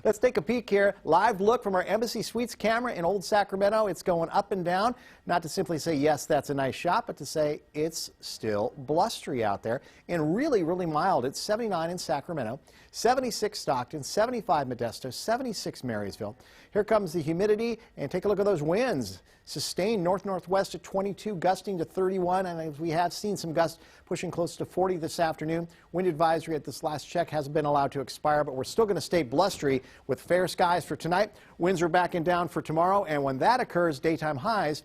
Let's take a peek here. Live look from our Embassy Suites camera in Old Sacramento. It's going up and down. Not to simply say, yes, that's a nice shot, but to say it's still blustery out there and really, really mild. It's 79 in Sacramento, 76 Stockton, 75 Modesto, 76 Marysville. Here comes the humidity, and take a look at those winds. Sustained north-northwest at 22, gusting to 31, and we have seen some gusts pushing close to 40 this afternoon. Wind advisory at this last check hasn't been allowed to expire, but we're still going to stay blustery with fair skies for tonight. Winds are backing down for tomorrow, and when that occurs, daytime highs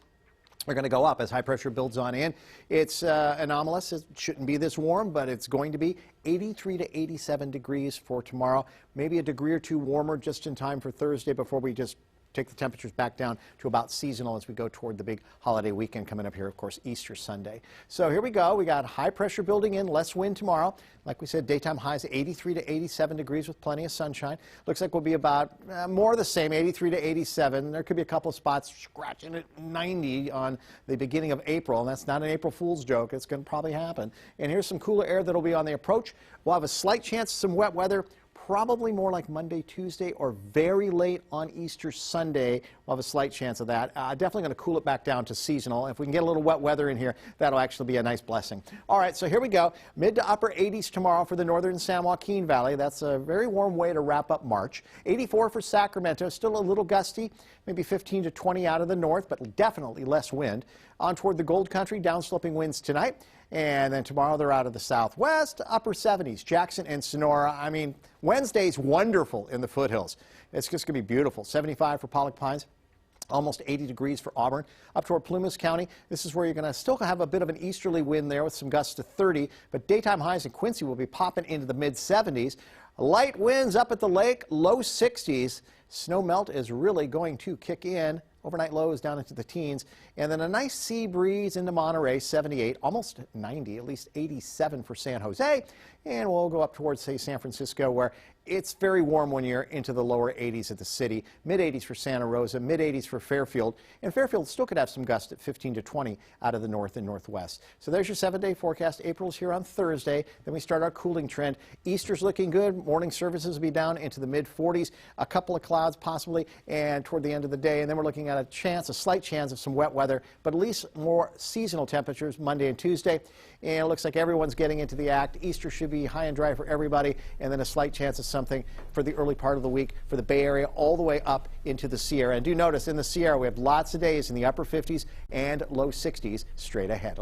are going to go up as high pressure builds on in. It's anomalous. It shouldn't be this warm, but it's going to be 83 to 87 degrees for tomorrow. Maybe a degree or two warmer just in time for Thursday before we just take the temperatures back down to about seasonal as we go toward the big holiday weekend coming up here, of course, Easter Sunday. So here we go. We got high pressure building in, less wind tomorrow. Like we said, daytime highs 83 to 87 degrees with plenty of sunshine. Looks like we'll be about more of the same, 83 to 87. There could be a couple of spots scratching at 90 on the beginning of April, and that's not an April Fool's joke. It's going to probably happen. And here's some cooler air that'll be on the approach. We'll have a slight chance of some wet weather. Probably more like Monday, Tuesday, or very late on Easter Sunday. We'll have a slight chance of that. Definitely going to cool it back down to seasonal. If we can get a little wet weather in here, that'll actually be a nice blessing. All right, so here we go. Mid to upper 80s tomorrow for the northern San Joaquin Valley. That's a very warm way to wrap up March. 84 for Sacramento, still a little gusty, maybe 15 to 20 out of the north, but definitely less wind. On toward the Gold Country, downsloping winds tonight. And then tomorrow they're out of the southwest, upper 70s, Jackson and Sonora. I mean, Wednesday's wonderful in the foothills. It's just going to be beautiful. 75 for Pollock Pines. Almost 80 degrees for Auburn. Up toward Plumas County, this is where you're going to still have a bit of an easterly wind there with some gusts to 30, but daytime highs in Quincy will be popping into the mid-70s. Light winds up at the lake, low 60s. Snow melt is really going to kick in. Overnight lows down into the teens, and then a nice sea breeze into Monterey, 78, almost 90, at least 87 for San Jose, and we'll go up towards, say, San Francisco, where it's very warm when you're into the lower 80s at the city, mid-80s for Santa Rosa, mid-80s for Fairfield, and Fairfield still could have some gusts at 15 to 20 out of the north and northwest. So there's your 7-day forecast. April's here on Thursday. Then we start our cooling trend. Easter's looking good. Morning services will be down into the mid-40s, a couple of clouds possibly, and toward the end of the day, and then we're looking at a slight chance of some wet weather, but at least more seasonal temperatures Monday and Tuesday. And it looks like everyone's getting into the act. Easter should be high and dry for everybody, and then a slight chance of something for the early part of the week for the Bay Area all the way up into the Sierra. And do notice in the Sierra we have lots of days in the upper 50s and low 60s straight ahead.